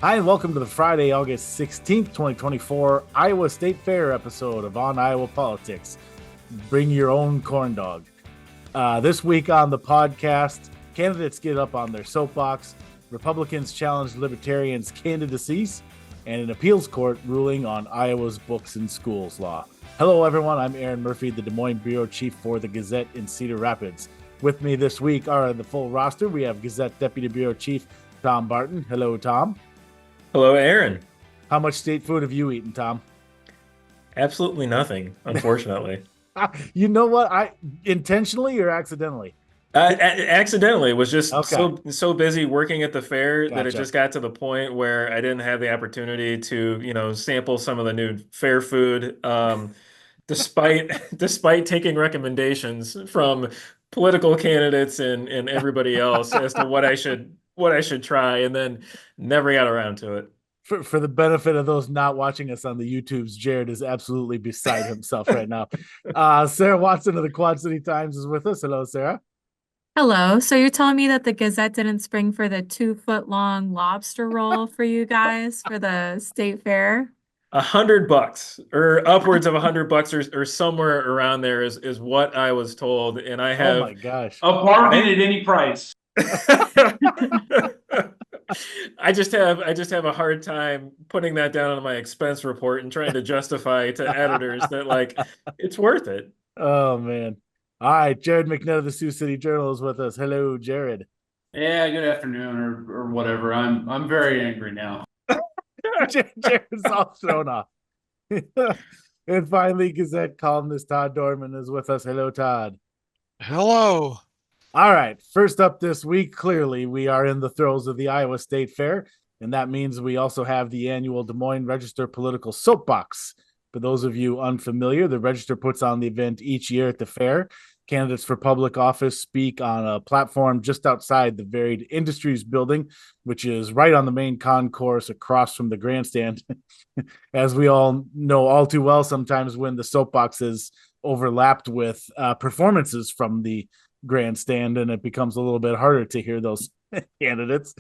Hi, and welcome to the Friday, August 16th, 2024 Iowa State Fair episode of On Iowa Politics. Bring your own corn dog. This week on the podcast, candidates get up on their soapbox, Republicans challenge Libertarians' candidacies, and an appeals court ruling on Iowa's books and schools law. Hello, everyone. I'm Erin Murphy, the Des Moines Bureau Chief for the Gazette in Cedar Rapids. With me this week are the full roster. We have Gazette Deputy Bureau Chief Tom Barton. Hello, Tom. Hello, Aaron. How much state food have you eaten, Tom? Absolutely nothing, unfortunately. You know what? I intentionally or accidentally? Accidentally. Was just Okay. so busy working at the fair that it Gotcha. just got to the point where I didn't have the opportunity to, sample some of the new fair food. Despite taking recommendations from political candidates and everybody else as to what I should try, and then never got around to it. For the benefit of those not watching us on the YouTubes, Jared is absolutely beside himself right now. Sarah Watson of the Quad City Times is with us. Hello, Sarah. Hello. So you're telling me that the Gazette didn't spring for the 2-foot-long lobster roll for you guys for the state fair? $100 or upwards of $100 or somewhere around there is what I was told, and I have Oh my gosh. A bargain at any price. I just have a hard time putting that down on my expense report and trying to justify to editors that it's worth it. Oh man. All right, Jared McNett of the Sioux City Journal is with us. Hello, Jared. Yeah, good afternoon or whatever. I'm very angry now. Jared's all thrown off. And finally, Gazette columnist Todd Dorman is with us. Hello, Todd. Hello. All right. First up this week, clearly, we are in the throes of the Iowa State Fair, and that means we also have the annual Des Moines Register Political Soapbox. For those of you unfamiliar, the Register puts on the event each year at the fair. Candidates for public office speak on a platform just outside the Varied Industries building, which is right on the main concourse across from the grandstand. As we all know all too well, sometimes when the soapbox is overlapped with performances from the grandstand, and it becomes a little bit harder to hear those candidates.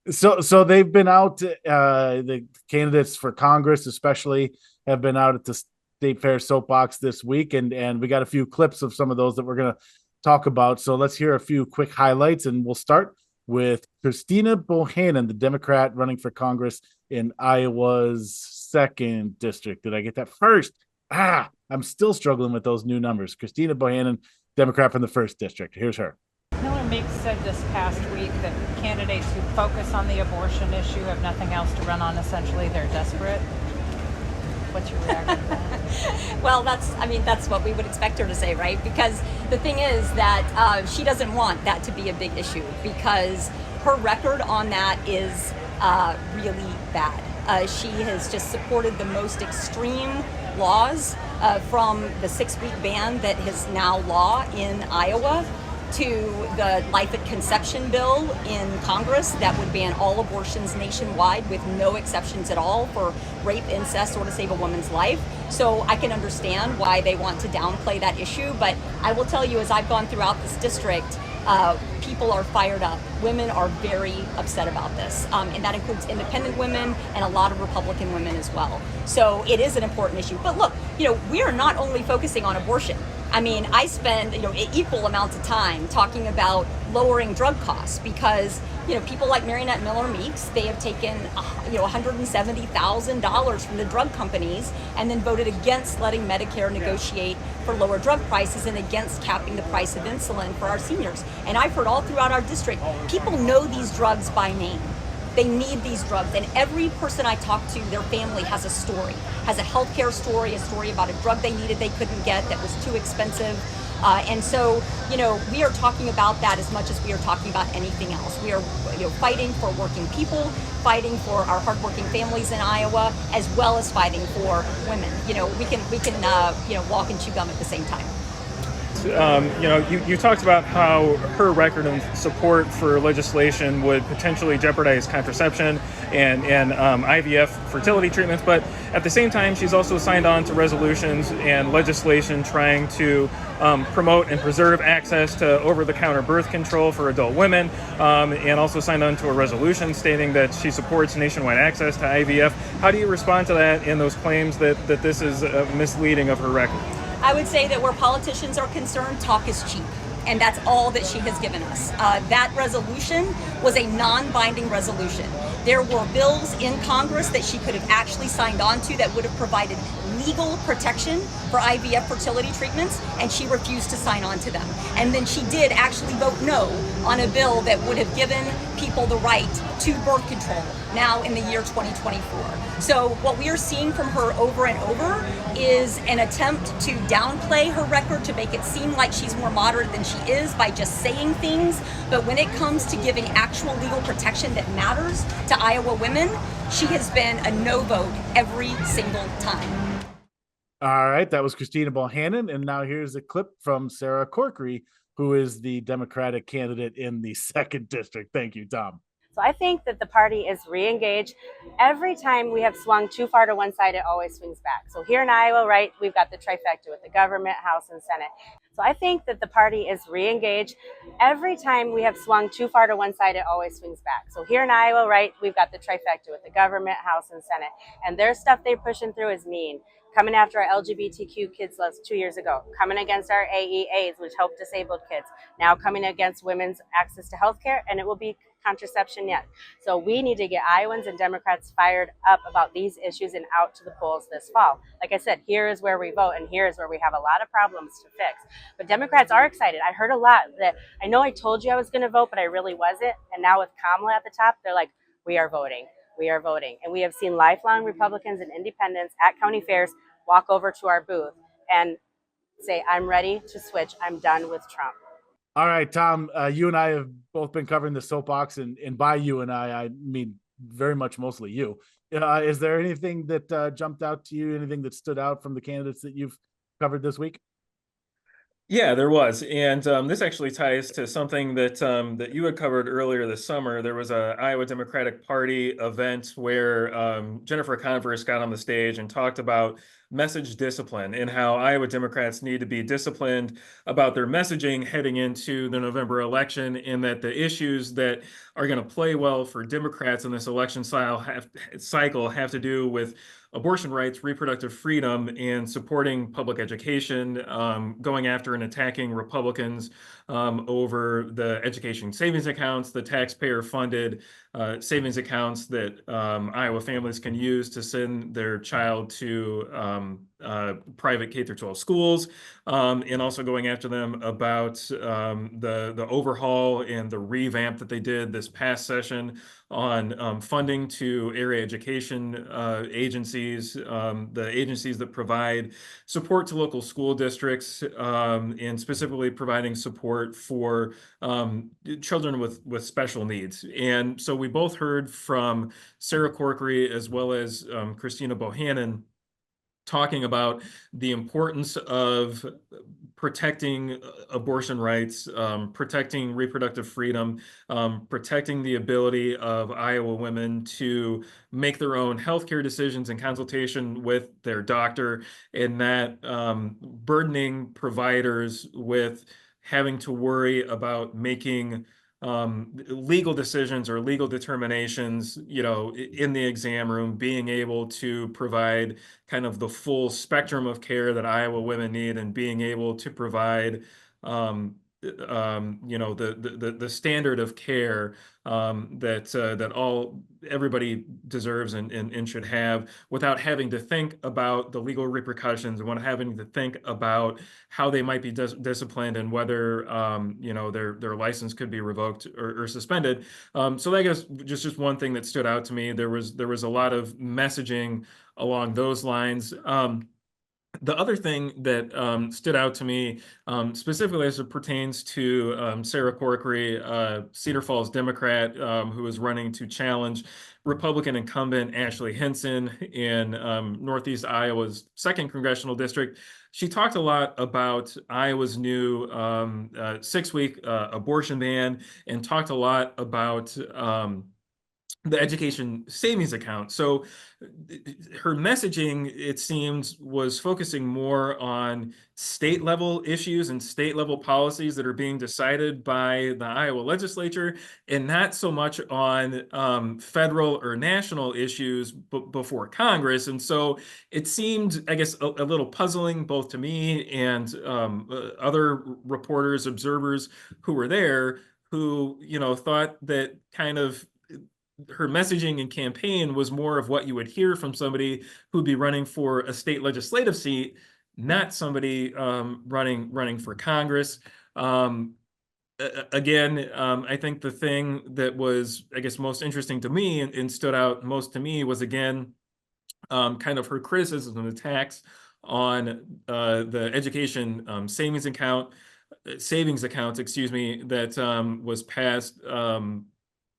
So they've been out, the candidates for Congress especially have been out at the State Fair soapbox this week, and we got a few clips of some of those that we're going to talk about. So let's hear a few quick highlights, and we'll start with Christina Bohannon, the Democrat running for Congress in Iowa's 2nd district. Did I get that first? I'm still struggling with those new numbers. Christina Bohannon, Democrat from the 1st district. Here's her. Miller Meeks said this past week that candidates who focus on the abortion issue have nothing else to run on. Essentially, they're desperate. What's your reaction to that? Well, that's what we would expect her to say, right? Because the thing is that she doesn't want that to be a big issue, because her record on that is really bad. She has just supported the most extreme laws, from the 6-week ban that is now law in Iowa, to the life at conception bill in Congress that would ban all abortions nationwide with no exceptions at all for rape, incest, or to save a woman's life. So I can understand why they want to downplay that issue, but I will tell you, as I've gone throughout this district, people are fired up. Women are very upset about this, and that includes independent women and a lot of Republican women as well. So it is an important issue. But look, we are not only focusing on abortion. I mean, I spend equal amounts of time talking about lowering drug costs, because people like Marionette Miller Meeks, they have taken $170,000 from the drug companies and then voted against letting Medicare negotiate for lower drug prices and against capping the price of insulin for our seniors. And I've heard all throughout our district, people know these drugs by name. They need these drugs, and every person I talk to, their family has a story, has a healthcare story, a story about a drug they needed they couldn't get that was too expensive. And so, we are talking about that as much as we are talking about anything else. We are, fighting for working people, fighting for our hardworking families in Iowa, as well as fighting for women. We can walk and chew gum at the same time. you talked about how her record and support for legislation would potentially jeopardize contraception and IVF fertility treatments, but at the same time, she's also signed on to resolutions and legislation trying to promote and preserve access to over-the-counter birth control for adult women, and also signed on to a resolution stating that she supports nationwide access to IVF. How do you respond to that and those claims that this is misleading of her record? I would say that where politicians are concerned, talk is cheap. And that's all that she has given us. That resolution was a non-binding resolution. There were bills in Congress that she could have actually signed on to that would have provided legal protection for IVF fertility treatments, and she refused to sign on to them. And then she did actually vote no on a bill that would have given people the right to birth control now in the year 2024. So what we are seeing from her over and over is an attempt to downplay her record to make it seem like she's more moderate than she is by just saying things. But when it comes to giving actual legal protection that matters to Iowa women, she has been a no vote every single time. All right, that was Christina Bohannon, and now here's a clip from Sarah Corkery, who is the Democratic candidate in the 2nd district. Thank you, Tom. So I think that the party is re-engaged. Every time we have swung too far to one side, it always swings back. So here in Iowa, right, we've got the trifecta with the government, House, and Senate. So I think that the party is re-engaged. Every time we have swung too far to one side, it always swings back. So here in Iowa, right, we've got the trifecta with the government, House, and Senate. And their stuff they're pushing through is mean. Coming after our LGBTQ kids laws 2 years ago, coming against our AEAs, which help disabled kids, now coming against women's access to health care, and it will be contraception yet. So we need to get Iowans and Democrats fired up about these issues and out to the polls this fall. Like I said, here is where we vote, and here is where we have a lot of problems to fix. But Democrats are excited. I heard a lot that, I know I told you I was going to vote, but I really wasn't. And now with Kamala at the top, they're like, we are voting. We are voting. And we have seen lifelong Republicans and independents at county fairs walk over to our booth and say, I'm ready to switch. I'm done with Trump. All right, Tom, you and I have both been covering the soapbox, and by you and I mean very much mostly you. Is there anything that jumped out to you, anything that stood out from the candidates that you've covered this week? Yeah, there was, and this actually ties to something that that you had covered earlier this summer. There was a Iowa Democratic Party event where Jennifer Converse got on the stage and talked about message discipline and how Iowa Democrats need to be disciplined about their messaging heading into the November election, and that the issues that are going to play well for Democrats in this election cycle have to do with abortion rights, reproductive freedom, and supporting public education, going after and attacking Republicans over the education savings accounts, the taxpayer-funded savings accounts that Iowa families can use to send their child to private K-12 schools, and also going after them about the overhaul and the revamp that they did this past session on funding to area education agencies, the agencies that provide support to local school districts, and specifically providing support for children with special needs. And so we both heard from Sarah Corkery as well as Christina Bohannon talking about the importance of protecting abortion rights, protecting reproductive freedom, protecting the ability of Iowa women to make their own healthcare decisions in consultation with their doctor, and that burdening providers with having to worry about making legal decisions or legal determinations, in the exam room, being able to provide kind of the full spectrum of care that Iowa women need, and being able to provide, the standard of care that everybody deserves and should have, without having to think about the legal repercussions, and without having to think about how they might be disciplined, and whether their license could be revoked or suspended. So I guess just one thing that stood out to me, there was a lot of messaging along those lines. The other thing that stood out to me, specifically as it pertains to Sarah Corkery, Cedar Falls Democrat, who is running to challenge Republican incumbent Ashley Hinson in Northeast Iowa's 2nd congressional district. she talked a lot about Iowa's new 6-week abortion ban, and talked a lot about the education savings account. So her messaging, it seems, was focusing more on state level issues and state level policies that are being decided by the Iowa legislature, and not so much on federal or national issues before Congress. And so it seemed, I guess, a little puzzling both to me and other reporters, observers who were there, who, thought that kind of her messaging and campaign was more of what you would hear from somebody who'd be running for a state legislative seat, not somebody running for Congress. Again, I think the thing that was, I guess, most interesting to me and stood out most to me was, again, kind of her criticism and attacks on the education savings account, excuse me, that was passed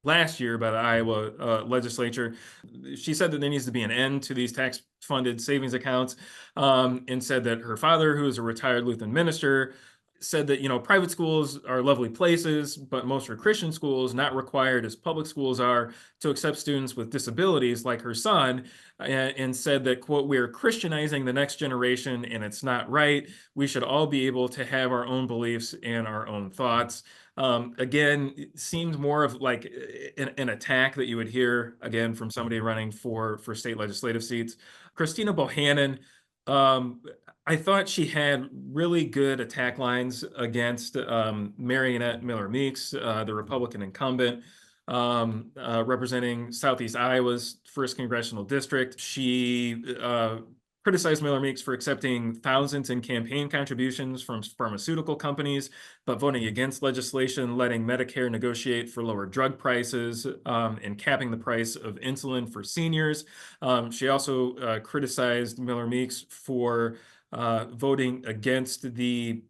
last year by the Iowa legislature. She said that there needs to be an end to these tax-funded savings accounts, and said that her father, who is a retired Lutheran minister, said that, private schools are lovely places, but most are Christian schools, not required as public schools are to accept students with disabilities like her son, and said that, quote, "We are Christianizing the next generation, and it's not right. We should all be able to have our own beliefs and our own thoughts." Again, it seemed more of like an attack that you would hear, again, from somebody running for state legislative seats. Christina Bohannon, I thought she had really good attack lines against Marionette Miller Meeks, the Republican incumbent, representing Southeast Iowa's 1st Congressional District. She criticized Miller Meeks for accepting thousands in campaign contributions from pharmaceutical companies, but voting against legislation letting Medicare negotiate for lower drug prices, and capping the price of insulin for seniors. She also criticized Miller Meeks for voting against the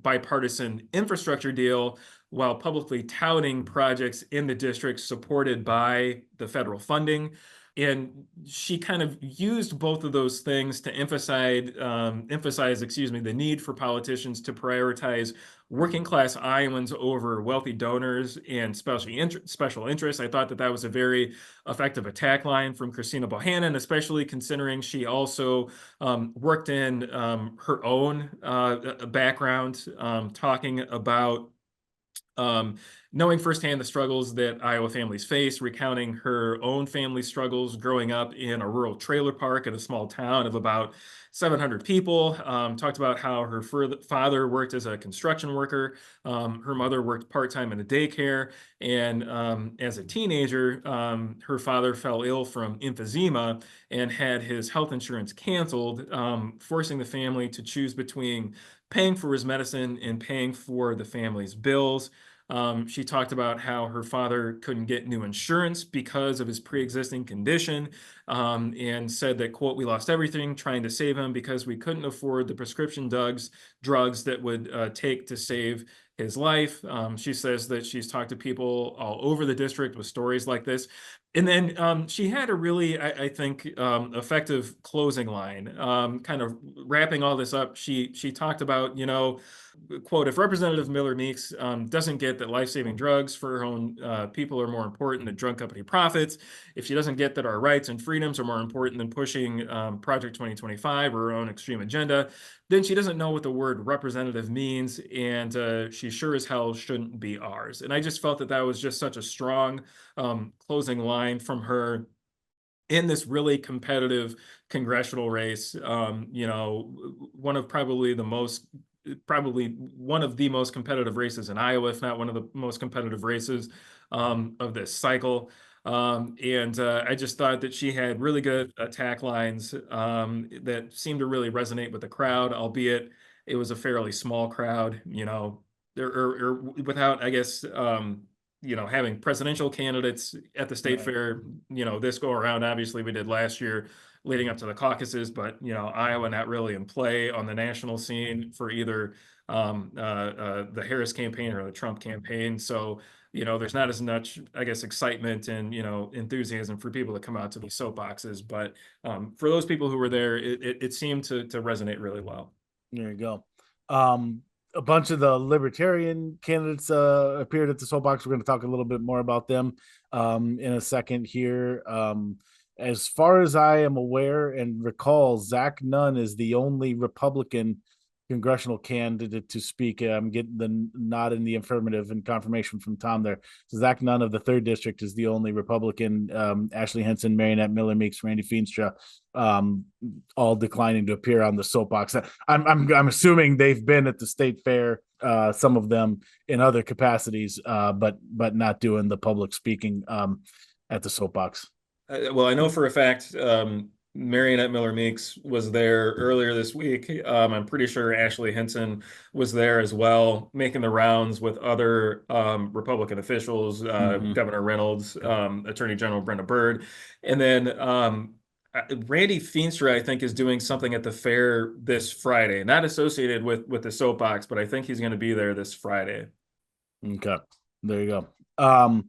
bipartisan infrastructure deal while publicly touting projects in the district supported by the federal funding. And she kind of used both of those things to emphasize, the need for politicians to prioritize working class Iowans over wealthy donors and special interests. I thought that was a very effective attack line from Christina Bohannon, especially considering she also worked in her own background, talking about knowing firsthand the struggles that Iowa families face, recounting her own family struggles growing up in a rural trailer park in a small town of about 700 people. Talked about how her father worked as a construction worker. Her mother worked part-time in a daycare. And as a teenager, her father fell ill from emphysema and had his health insurance canceled, forcing the family to choose between paying for his medicine and paying for the family's bills. She talked about how her father couldn't get new insurance because of his pre-existing condition, and said that, quote, "We lost everything trying to save him because we couldn't afford the prescription drugs that would take to save his life." She says that she's talked to people all over the district with stories like this. And then she had a really, I think, effective closing line, kind of wrapping all this up. She talked about, quote, "If Representative Miller Meeks doesn't get that life-saving drugs for her own people are more important than drug company profits, if she doesn't get that our rights and freedoms are more important than pushing Project 2025 or her own extreme agenda, then she doesn't know what the word representative means, and she sure as hell shouldn't be ours." And I just felt that was just such a strong closing line from her in this really competitive congressional race. One of one of the most competitive races in Iowa, if not one of the most competitive races of this cycle. I just thought that she had really good attack lines that seemed to really resonate with the crowd, albeit it was a fairly small crowd, or without, I guess, having presidential candidates at the state fair, this go around. Obviously, we did last year leading up to the caucuses, but Iowa not really in play on the national scene for either the Harris campaign or the Trump campaign. So there's not as much, I guess, excitement and enthusiasm for people to come out to these soapboxes. But for those people who were there, it seemed to resonate really well. There you go. A bunch of the Libertarian candidates appeared at the soapbox. We're going to talk a little bit more about them in a second here. As far as I am aware and recall, Zach Nunn is the only Republican congressional candidate to speak. I'm getting the nod in the affirmative and confirmation from Tom there. So Zach Nunn of the 3rd District is the only Republican. Ashley Henson, Marionette Miller Meeks, Randy Feenstra, all declining to appear on the soapbox. I'm assuming they've been at the state fair, some of them in other capacities, but not doing the public speaking at the soapbox. Well, I know for a fact Marionette Miller Meeks was there earlier this week. I'm pretty sure Ashley Henson was there as well, making the rounds with other Republican officials, Governor Reynolds, Attorney General Brenda Byrd, and then Randy Feenstra, I think, is doing something at the fair this Friday, not associated with the soapbox, but I think he's going to be there this Friday. Okay, there you go.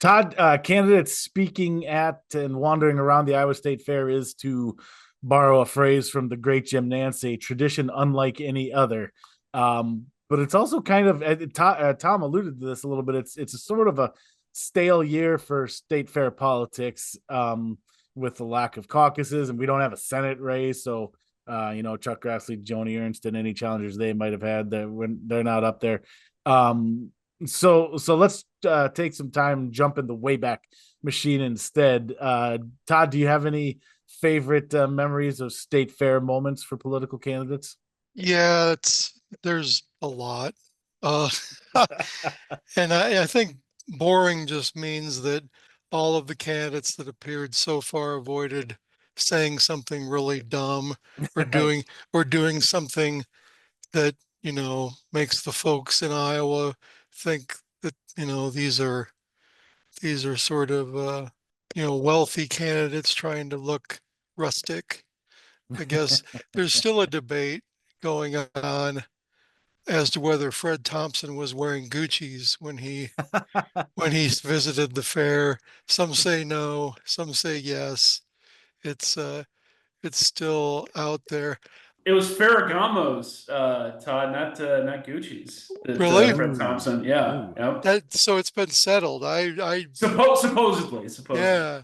Todd, candidates speaking at and wandering around the Iowa State Fair is, to borrow a phrase from the great Jim Nance, a tradition unlike any other. But it's also kind of, Tom alluded to this a little bit. It's a sort of a stale year for state fair politics, with the lack of caucuses, and we don't have a Senate race. So, Chuck Grassley, Joni Ernst, and any challengers they might have had, that when they're not up there. So let's take some time, jump in the Wayback Machine instead. Todd, do you have any favorite memories of state fair moments for political candidates? Yeah, there's a lot. And I think boring just means that all of the candidates that appeared so far avoided saying something really dumb or doing something that, makes the folks in Iowa think that, these are sort of, wealthy candidates trying to look rustic. I guess there's still a debate going on as to whether Fred Thompson was wearing Gucci's when he visited the fair. Some say no, some say yes. It's still out there. It was Ferragamo's, Todd, not Gucci's. Really? Fred Thompson, yeah. Yep. So it's been settled. I Supposedly. Yeah.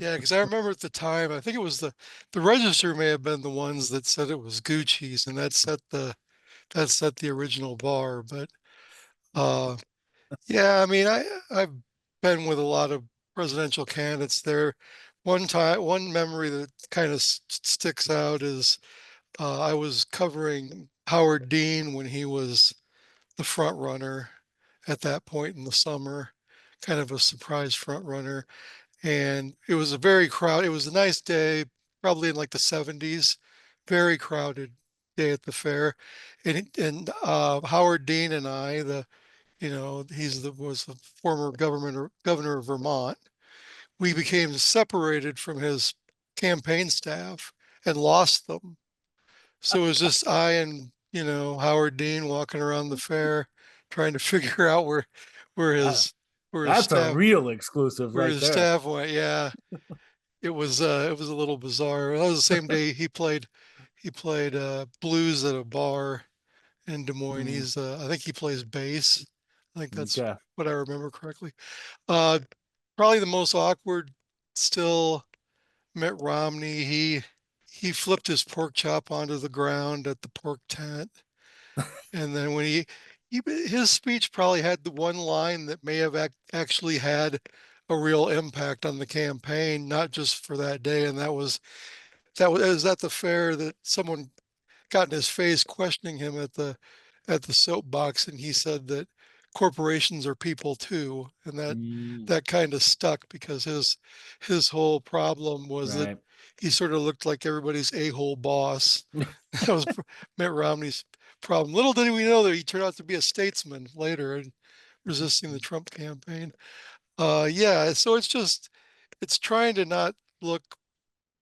Yeah, because I remember at the time, I think it was the Register may have been the ones that said it was Gucci's, and that set the original bar. But yeah, I mean, I've been with a lot of presidential candidates there. One memory that kind of sticks out is I was covering Howard Dean when he was the front runner at that point in the summer, kind of a surprise front runner. And it was it was a nice day, probably in like the 70s, very crowded day at the fair. And Howard Dean and I, was the former governor of Vermont. We became separated from his campaign staff and lost them. So it was just I and, Howard Dean walking around the fair trying to figure out where his That's staff, a real exclusive where right his there. staff went. Yeah. It was a little bizarre. That was the same day he played blues at a bar in Des Moines. I think he plays bass. I think that's what I remember correctly. Probably the most awkward still, Mitt Romney. He flipped his pork chop onto the ground at the pork tent. And then when his speech probably had the one line that may have actually had a real impact on the campaign, not just for that day. And it was at the fair that someone got in his face questioning him at the soapbox, and he said that corporations are people too, and that kind of stuck because his whole problem was that he sort of looked like everybody's a-hole boss. That was Mitt Romney's problem. Little did we know that he turned out to be a statesman later and resisting the Trump campaign. Yeah, so it's trying to not look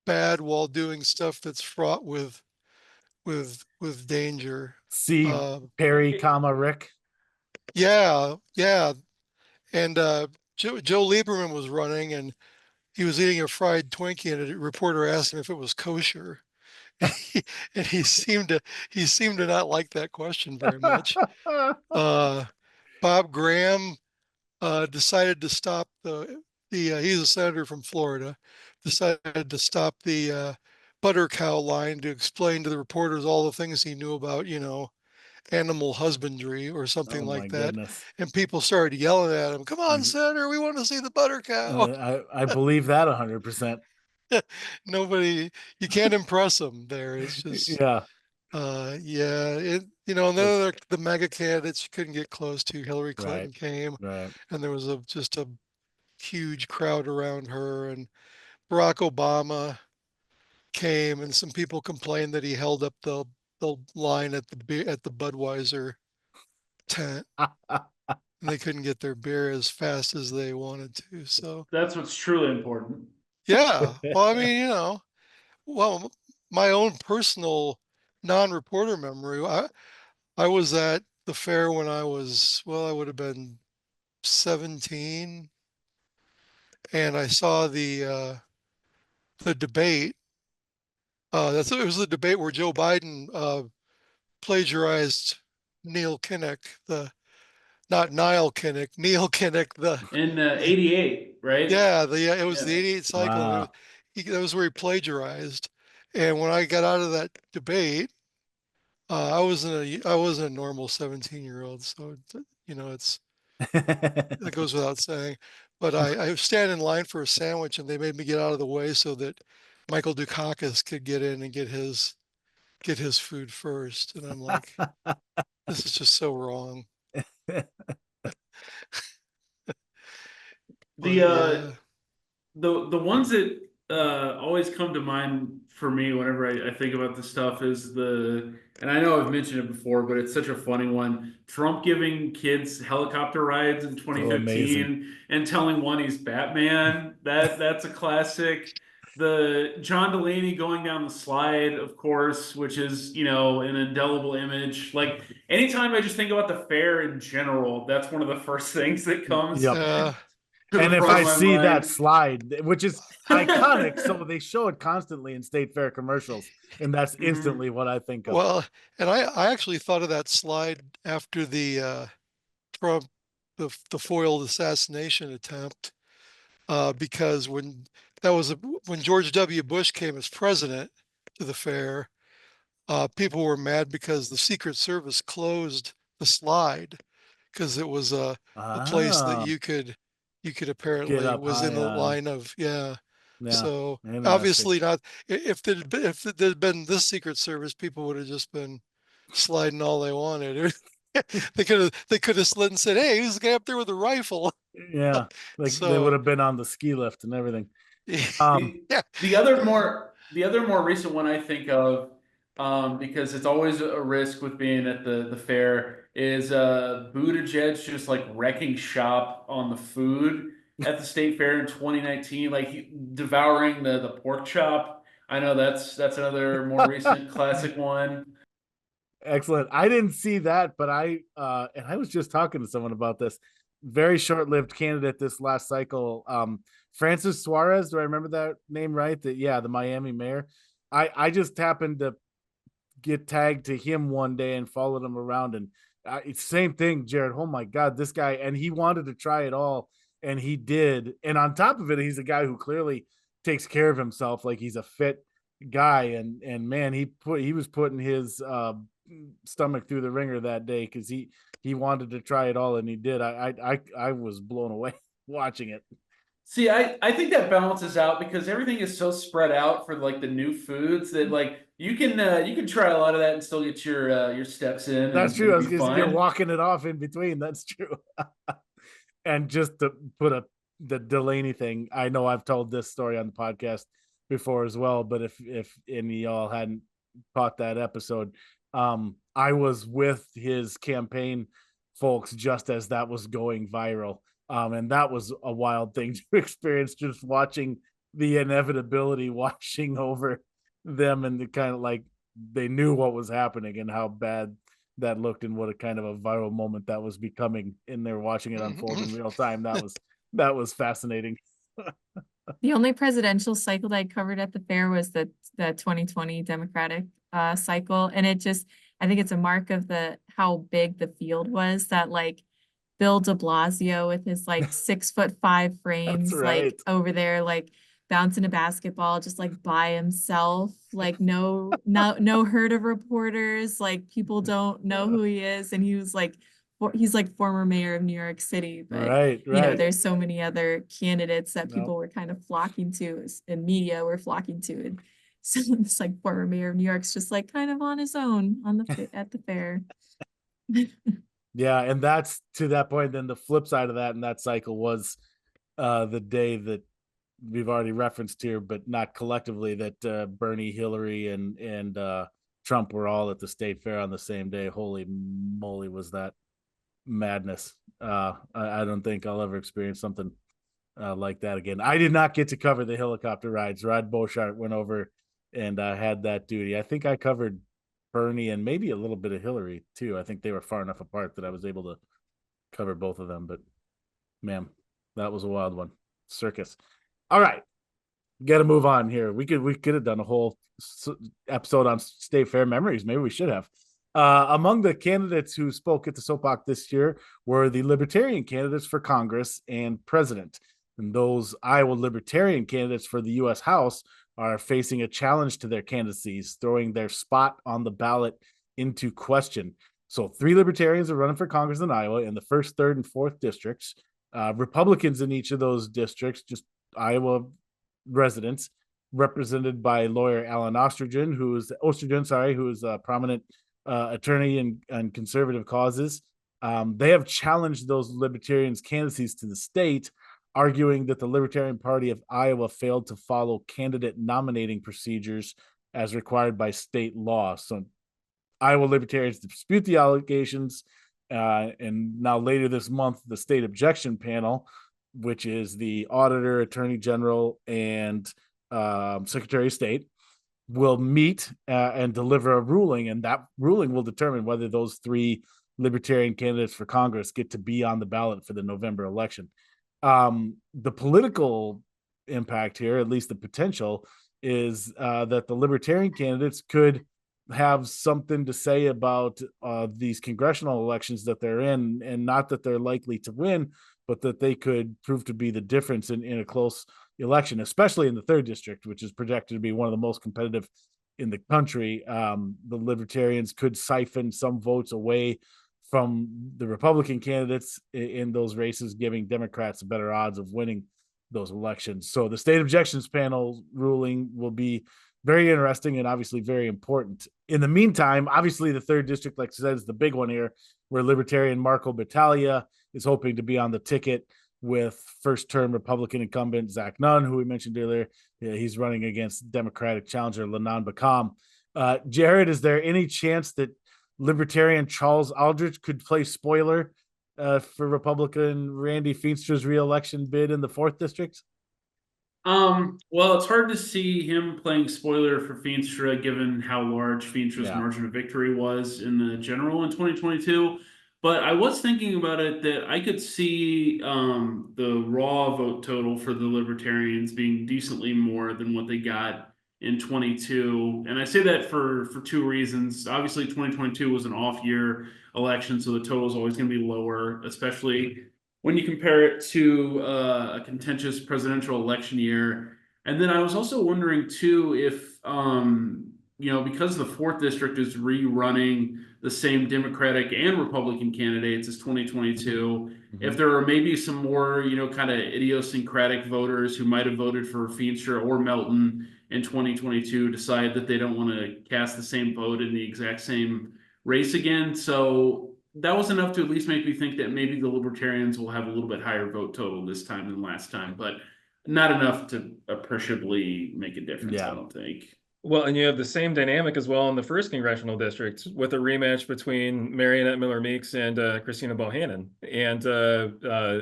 bad while doing stuff that's fraught with danger. See Perry, Rick. Yeah. And Joe Lieberman was running, and he was eating a fried Twinkie, and a reporter asked him if it was kosher. and he seemed to not like that question very much. Bob Graham decided to stop he's a senator from Florida, decided to stop the butter cow line to explain to the reporters all the things he knew about, animal husbandry or something Oh my like that. goodness. And people started yelling at him, "Come on, Mhm. Senator, we want to see the butter cow." I believe that 100%. Nobody, you can't impress them there. It's just, Yeah. yeah, and then the mega candidates you couldn't get close to. Hillary Clinton Right. came, Right. and there was just a huge crowd around her, and Barack Obama came, and some people complained that he held up the line at the Budweiser tent, and they couldn't get their beer as fast as they wanted to. So That's what's truly important. yeah, well, I mean, well, my own personal non-reporter memory, I was at the fair when I would have been 17, and I saw the debate. It was the debate where Joe Biden plagiarized Neil Kinnock, not Niall Kinnock, Neil Kinnock, In 88, right? it was the Yeah. 88 cycle. Wow. That was where he plagiarized. And when I got out of that debate, I wasn't a normal 17-year-old, so that goes without saying. But I was standing in line for a sandwich, and they made me get out of the way so that Michael Dukakis could get in and get his food first. And I'm like, this is just so wrong. The Yeah. the ones that always come to mind for me whenever I think about this stuff is and I know I've mentioned it before, but it's such a funny one. Trump giving kids helicopter rides in 2015 and telling one he's Batman. That's a classic. The John Delaney going down the slide, of course, which is, an indelible image. Like anytime I just think about the fair in general, that's one of the first things that comes Yep. to And the if front I of my see mind. that slide, which is iconic, so they show it constantly in State Fair commercials, and that's instantly what I think of. Well, and I actually thought of that slide after the Trump the foiled assassination attempt, because when George W. Bush came as president to the fair, people were mad because the Secret Service closed the slide because it was a place that you could Get apparently up was in high the on. line of Yeah. So Interesting. obviously not. If there'd been this Secret Service, people would have just been sliding all they wanted. They could have slid and said, "Hey, who's the guy up there with a rifle?" Yeah, like they would So have been on the ski lift and everything. yeah, The other more recent one I think of, because it's always a risk with being at the fair, is Buttigieg just like wrecking shop on the food at the state fair in 2019, like devouring the pork chop. I know that's another more recent classic one. Excellent. I didn't see that, but I was just talking to someone about this. Very short-lived candidate this last cycle. Francis Suarez, do I remember that name right? The Miami mayor. I just happened to get tagged to him one day and followed him around, and it's same thing, Jared. Oh my God, this guy, and he wanted to try it all, and he did. And on top of it, he's a guy who clearly takes care of himself, like he's a fit guy, and man, he was putting his stomach through the ringer that day because he wanted to try it all, and he did. I was blown away watching it. See, I think that balances out because everything is so spread out for like the new foods that like you can try a lot of that and still get your steps in. That's and true. I was be gonna say, you're fine. walking it off in between. That's true. And just to put the Delaney thing, I know I've told this story on the podcast before as well, but if any of y'all hadn't caught that episode, I was with his campaign folks just as that was going viral. And that was a wild thing to experience, just watching the inevitability washing over them, and the kind of like they knew what was happening and how bad that looked and what a kind of a viral moment that was becoming, and they're watching it unfold in real time. That was fascinating. The only presidential cycle that I covered at the fair was the 2020 Democratic cycle. And it just, I think it's a mark of how big the field was, that like Bill de Blasio with his like 6'5" frames, right. like over there, like bouncing a basketball just like by himself, like no herd of reporters, like people don't know who he is. And he was like, he's like former mayor of New York City, but Right, you know, right. there's so many other candidates that No. people were kind of flocking to, and media were flocking to. And so it's like former mayor of New York's just like kind of on his own at the fair. Yeah, and that's to that point. Then the flip side of that in that cycle was the day that we've already referenced here, but not collectively, that Bernie, Hillary, and Trump were all at the state fair on the same day. Holy moly, was that madness. I don't think I'll ever experience something like that again. I did not get to cover the helicopter rides. Rod Beauchart went over and had that duty. I think I covered Bernie and maybe a little bit of Hillary too. I think they were far enough apart that I was able to cover both of them. But man, that was a wild one. Circus. All right, got to move on here. We could have done a whole episode on State Fair memories. Maybe we should have. Among the candidates who spoke at the soapbox this year were the Libertarian candidates for Congress and president. And those Iowa Libertarian candidates for the U.S. House are facing a challenge to their candidacies, throwing their spot on the ballot into question. So 3 Libertarians are running for Congress in Iowa in the 1st, 3rd, and 4th districts. Republicans in each of those districts, just Iowa residents, represented by lawyer Alan Ostergen, who is a prominent attorney in conservative causes. They have challenged those Libertarians' candidacies to the state, arguing that the Libertarian Party of Iowa failed to follow candidate nominating procedures as required by state law. So Iowa Libertarians dispute the allegations, and now later this month, the state objection panel, which is the auditor, attorney general, and secretary of state, will meet and deliver a ruling, and that ruling will determine whether those 3 Libertarian candidates for Congress get to be on the ballot for the November election. The political impact here, at least the potential, is that the Libertarian candidates could have something to say about these congressional elections that they're in, and not that they're likely to win, but that they could prove to be the difference in a close election, especially in the 3rd district, which is projected to be one of the most competitive in the country. The Libertarians could siphon some votes away from the Republican candidates in those races, giving Democrats better odds of winning those elections. So the state objections panel ruling will be very interesting and obviously very important. In the meantime, obviously the 3rd district, like I said, is the big one here, where Libertarian Marco Battaglia is hoping to be on the ticket with first-term Republican incumbent Zach Nunn, who we mentioned earlier. Yeah, he's running against Democratic challenger Lanon Bakam. Jared, is there any chance that Libertarian Charles Aldrich could play spoiler for Republican Randy Feenstra's re-election bid in the 4th district? Well, it's hard to see him playing spoiler for Feenstra, given how large Feenstra's margin of victory was in the general in 2022. But I was thinking about it that I could see the raw vote total for the Libertarians being decently more than what they got in 22. And I say that for 2 reasons. Obviously, 2022 was an off year election, so the total is always going to be lower, especially when you compare it to a contentious presidential election year. And then I was also wondering too if because the 4th district is rerunning the same Democratic and Republican candidates as 2022, if there are maybe some more, kind of idiosyncratic voters who might have voted for Feenstra or Melton in 2022 decide that they don't want to cast the same vote in the exact same race again. So that was enough to at least make me think that maybe the Libertarians will have a little bit higher vote total this time than last time, but not enough to appreciably make a difference, I don't think. Well, and you have the same dynamic as well in the 1st congressional district with a rematch between Marionette Miller Meeks and Christina Bohannon. And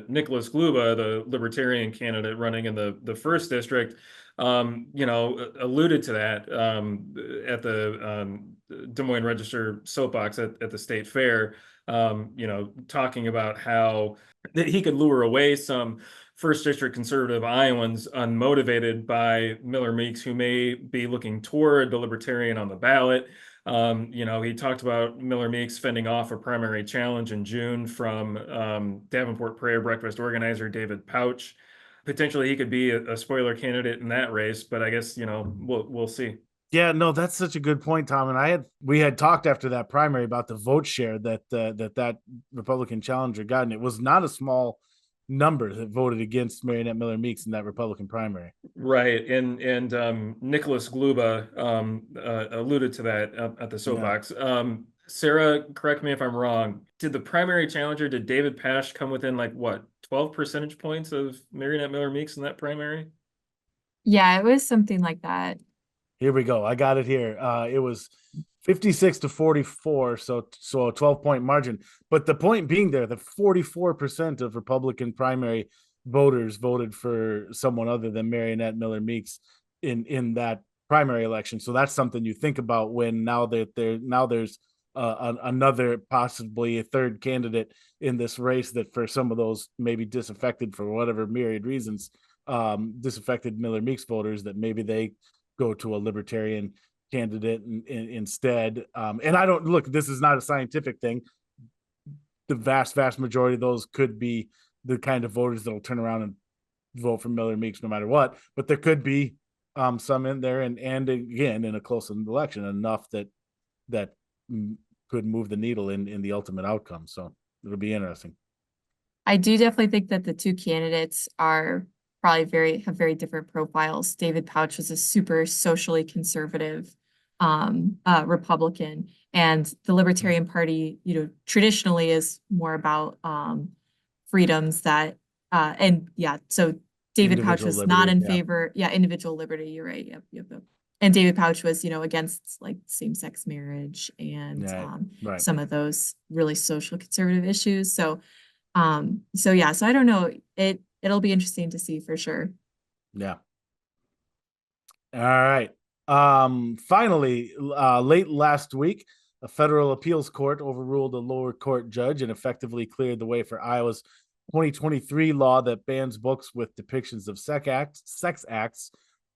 Nicholas Gluba, the Libertarian candidate running in the 1st district, alluded to that at the Des Moines Register soapbox at the state fair, talking about how that he could lure away some first district conservative Iowans unmotivated by Miller Meeks, who may be looking toward the Libertarian on the ballot. He talked about Miller Meeks fending off a primary challenge in June from Davenport Prayer Breakfast organizer David Pouch. Potentially he could be a spoiler candidate in that race, but I guess, we'll see. Yeah, no, that's such a good point, Tom. And we had talked after that primary about the vote share that Republican challenger got, and it was not a small number that voted against Marionette Miller Meeks in that Republican primary. Right, and Nicholas Gluba alluded to that at the soapbox. Yeah. Sarah, correct me if I'm wrong. Did the primary challenger, did David Pash come within 12 percentage points of Marionette Miller Meeks in that primary? Yeah, it was something like that. Here we go. I got it here. It was 56-44, so a 12-point margin. But the point being there, the 44% of Republican primary voters voted for someone other than Marionette Miller Meeks in that primary election. So that's something you think about when now there's another, possibly a third candidate in this race that for some of those maybe disaffected for whatever myriad reasons, disaffected Miller Meeks voters, that maybe they go to a Libertarian candidate instead. And I don't look, this is not a scientific thing. The vast majority of those could be the kind of voters that'll turn around and vote for Miller Meeks no matter what, but there could be some in there and again in a close election enough that could move the needle in the ultimate outcome. So it'll be interesting. I do definitely think that the two candidates are probably have very different profiles. David Pouch was a super socially conservative Republican, and the Libertarian Party, traditionally is more about freedoms that so David Pouch was not in favor. Yeah, individual liberty. You're right. Yep. And David Pouch was, against same-sex marriage and some of those really social conservative issues. So I don't know. It'll be interesting to see for sure. Yeah. All right. Finally, late last week, a federal appeals court overruled a lower court judge and effectively cleared the way for Iowa's 2023 law that bans books with depictions of sex acts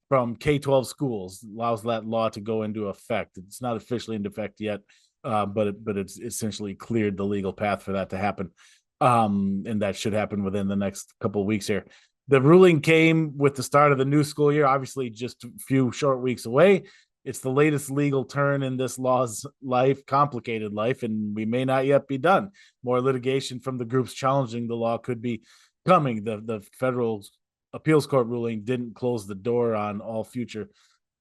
from K-12 schools. It allows that law to go into effect. It's not officially in effect yet, but it's essentially cleared the legal path for that to happen. And that should happen within the next couple of weeks here. The ruling came with the start of the new school year, obviously just a few short weeks away. It's the latest legal turn in this law's complicated life, and we may not yet be done. More litigation from the groups challenging the law could be coming. The federal appeals court ruling didn't close the door on all future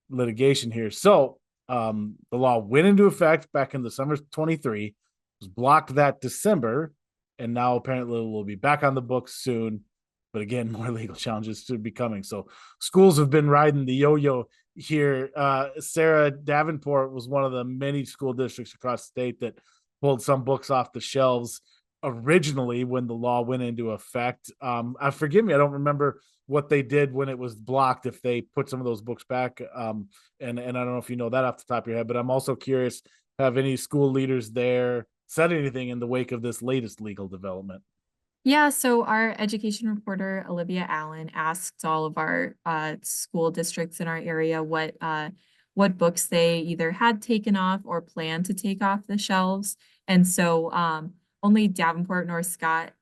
litigation here. So the law went into effect back in the summer of 23, was blocked that December, and now apparently we'll be back on the books soon. But again, more legal challenges should be coming. So schools have been riding the yo-yo here. Sarah, Davenport was one of the many school districts across the state that pulled some books off the shelves originally when the law went into effect. Forgive me, I don't remember what they did when it was blocked, if they put some of those books back. And I don't know if you know that off the top of your head, but I'm also curious, have any school leaders there said anything in the wake of this latest legal development? Yeah, so our education reporter, Olivia Allen, asked all of our school districts in our area what books they either had taken off or planned to take off the shelves. And so only Davenport, North Scott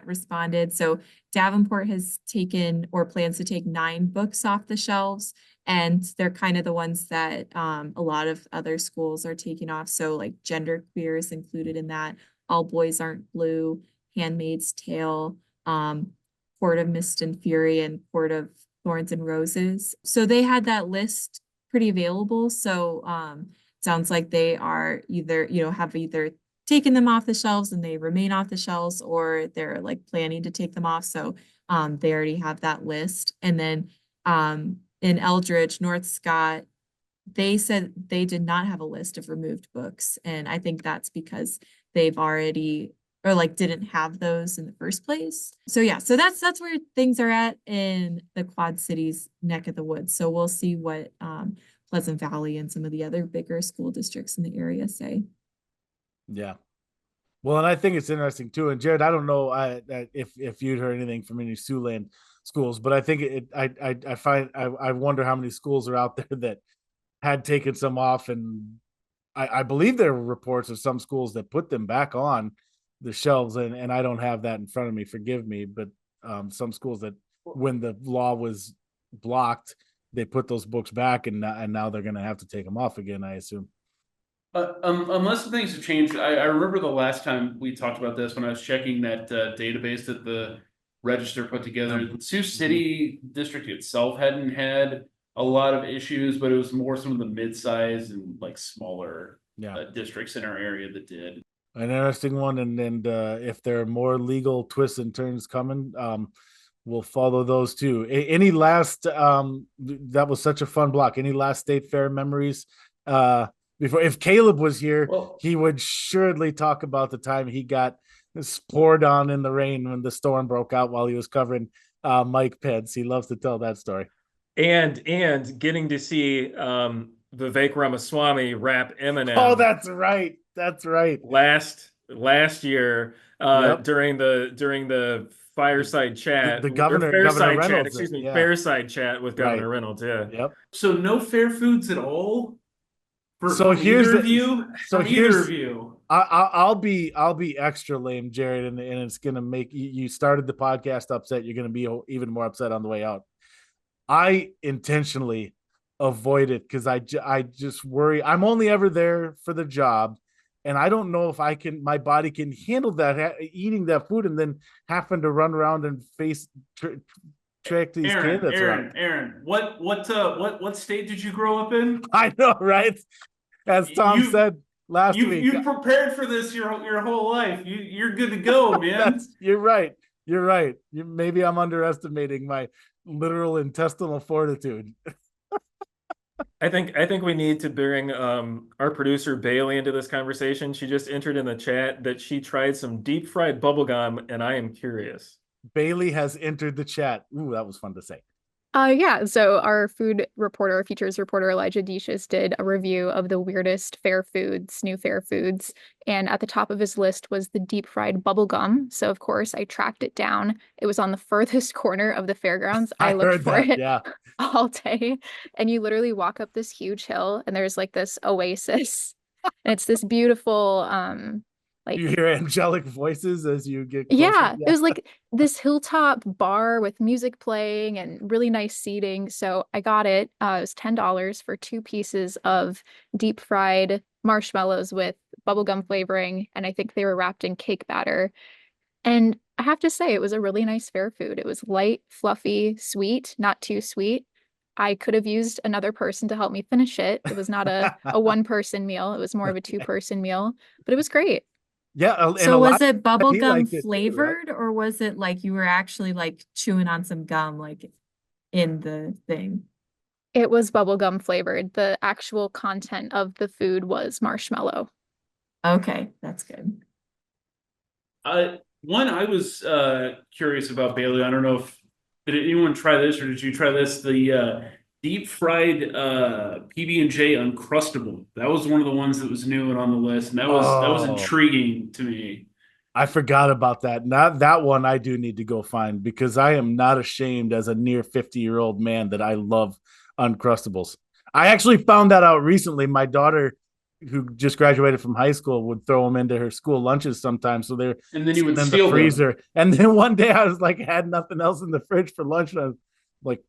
responded. So Davenport has taken or plans to take 9 books off the shelves, and they're kind of the ones that a lot of other schools are taking off. So like Genderqueer is included in that, All Boys Aren't Blue, Handmaid's Tale, Court of Mist and Fury, and Court of Thorns and Roses. So they had that list pretty available. So sounds like they are have either taken them off the shelves and they remain off the shelves, or they're planning to take them off. So they already have that list. And then in Eldridge, North Scott, they said they did not have a list of removed books. And I think that's because they've already didn't have those in the first place. So yeah, so that's where things are at in the Quad Cities neck of the woods. So we'll see what Pleasant Valley and some of the other bigger school districts in the area say. Yeah. Well, and I think it's interesting too. And Jared, I don't know if you'd heard anything from any Siouxland schools, but I think I wonder how many schools are out there that had taken some off, and I believe there were reports of some schools that put them back on the shelves, and I don't have that in front of me. Forgive me, but some schools that when the law was blocked, they put those books back, and now they're going to have to take them off again, I assume. Unless things have changed, I remember the last time we talked about this when I was checking that database that the Register put together. The Sioux City district itself hadn't had a lot of issues, but it was more some of the mid-size and like smaller districts in our area that did. An interesting one, and if there are more legal twists and turns coming, we'll follow those too. Any last that was such a fun block. Any last State Fair memories? Before, if Caleb was here, he would surely talk about the time he got poured on in the rain when the storm broke out while he was covering Mike Pence. He loves to tell that story. And getting to see Vivek Ramaswamy rap Eminem. Oh, that's right. That's right. Last year, during the fireside chat, the governor Reynolds, chat, excuse me, Fairside chat with Governor Reynolds. Yeah. Yep. So no fair foods at all. Here's the review. I'll be extra lame, Jared, and it's gonna make you started the podcast upset. You're gonna be even more upset on the way out. I intentionally avoid it because I just worry. I'm only ever there for the job, and I don't know if my body can handle that eating that food and then having to run around and face track these kids. Aaron, what state did you grow up in? I know, right? As Tom said last week, you prepared for this your whole life. You're good to go, man. You're right. Maybe I'm underestimating my literal intestinal fortitude. I think we need to bring our producer Bailey into this conversation. She just entered in the chat that she tried some deep fried bubblegum, and I am curious. Bailey has entered the chat. Ooh, that was fun to say. Yeah, so our features reporter Elijah Deschus did a review of the weirdest new fair foods, and at the top of his list was the deep fried bubble gum. So of course I tracked it down. It was on the furthest corner of the fairgrounds. I looked for it all day, and you literally walk up this huge hill and there's like this oasis, and it's this beautiful like you hear angelic voices as you get closer. Yeah, it was like this hilltop bar with music playing and really nice seating. So I got it. It was $10 for 2 pieces of deep fried marshmallows with bubblegum flavoring, and I think they were wrapped in cake batter. And I have to say, it was a really nice fair food. It was light, fluffy, sweet, not too sweet. I could have used another person to help me finish it. It was not a one-person meal. It was more of a 2-person meal, but it was great. Yeah. So was it bubblegum flavored, or was it like you were actually like chewing on some gum like in the thing? It was bubblegum flavored. The actual content of the food was marshmallow. Okay, that's good. One I was curious about, Bailey. I don't know if did anyone try this, or did you try this? The deep fried PB&J Uncrustable. That was one of the ones that was new and on the list, and that was intriguing to me. I forgot about that. Not that one. I do need to go find, because I am not ashamed as a near 50-year-old man that I love Uncrustables. I actually found that out recently. My daughter, who just graduated from high school, would throw them into her school lunches sometimes. So they're and then you would in steal the freezer. them. And then one day I was like, had nothing else in the fridge for lunch, and I was like,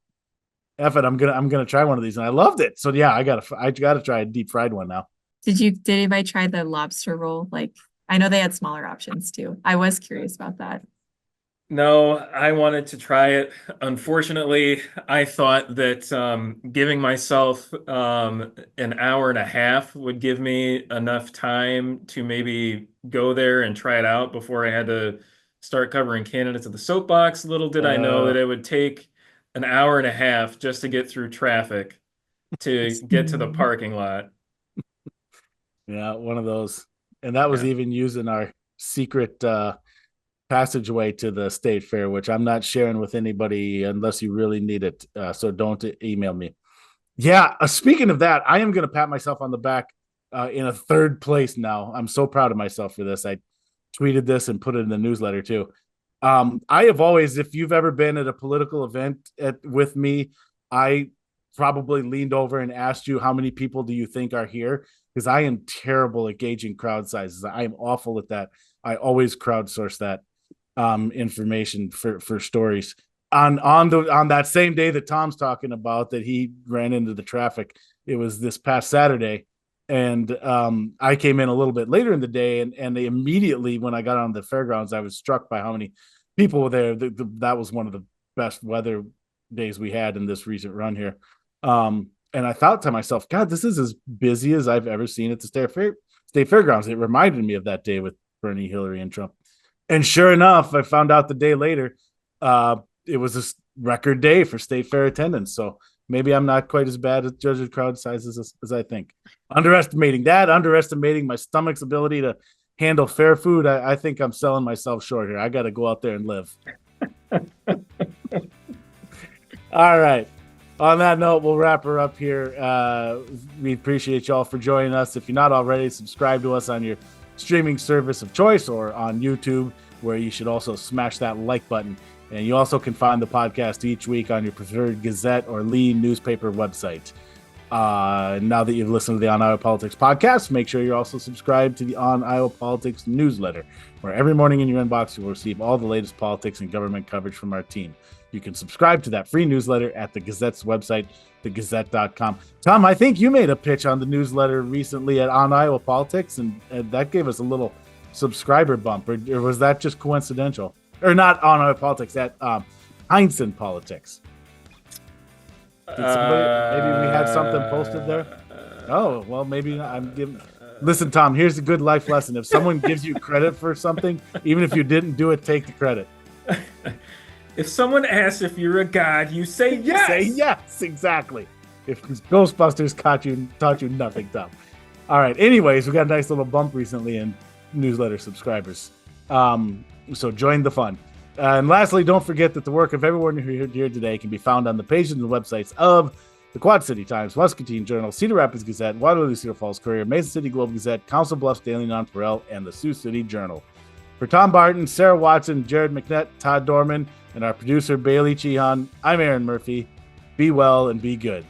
F it, I'm gonna try one of these, and I loved it. So yeah, I gotta try a deep fried one now. Did anybody try the lobster roll? Like, I know they had smaller options too. I was curious about that. No, I wanted to try it. Unfortunately, I thought that giving myself an hour and a half would give me enough time to maybe go there and try it out before I had to start covering candidates at the soapbox. Little did I know that it would take an hour and a half just to get through traffic to get to the parking lot. Yeah, one of those. And that was even using our secret passageway to the State Fair, which I'm not sharing with anybody unless you really need it. So don't email me. Yeah, speaking of that, I am going to pat myself on the back in a 3rd place now. I'm so proud of myself for this. I tweeted this and put it in the newsletter too. I have always, if you've ever been at a political event with me, I probably leaned over and asked you, how many people do you think are here? Because I am terrible at gauging crowd sizes. I am awful at that. I always crowdsource that information for stories. On that same day that Tom's talking about, that he ran into the traffic, it was this past Saturday. And I came in a little bit later in the day, and they immediately, when I got on the fairgrounds, I was struck by how many people were there. That was one of the best weather days we had in this recent run here. And I thought to myself, God, this is as busy as I've ever seen at the State Fairgrounds. It reminded me of that day with Bernie, Hillary, and Trump. And sure enough, I found out the day later, it was a record day for State Fair attendance. So maybe I'm not quite as bad at judging crowd sizes as I think. Underestimating my stomach's ability to handle fair food. I think I'm selling myself short here. I got to go out there and live. All right. On that note, we'll wrap her up here. We appreciate y'all for joining us. If you're not already, subscribe to us on your streaming service of choice or on YouTube, where you should also smash that like button. And you also can find the podcast each week on your preferred Gazette or Lee newspaper website. Now that you've listened to the On Iowa Politics podcast, make sure you're also subscribed to the On Iowa Politics newsletter, where every morning in your inbox you will receive all the latest politics and government coverage from our team. You can subscribe to that free newsletter at the Gazette's website, thegazette.com. Tom, I think you made a pitch on the newsletter recently at On Iowa Politics, and that gave us a little subscriber bump, or was that just coincidental? Or not On Iowa Politics, at Heinsohn Politics. Maybe we had something posted there? Oh, well, maybe I'm giving... Listen, Tom, here's a good life lesson. If someone gives you credit for something, even if you didn't do it, take the credit. If someone asks if you're a god, you say yes. Say yes, exactly. If Ghostbusters taught you nothing, Tom. All right. Anyways, we got a nice little bump recently in newsletter subscribers. So join the fun. And lastly, don't forget that the work of everyone who heard here today can be found on the pages and websites of the Quad City Times, Muscatine Journal, Cedar Rapids Gazette, Waterloo Cedar Falls Courier, Mason City Globe Gazette, Council Bluffs Daily Nonpareil, and the Sioux City Journal. For Tom Barton, Sarah Watson, Jared McNett, Todd Dorman, and our producer Bailey.cichon, I'm Erin Murphy. Be well and be good.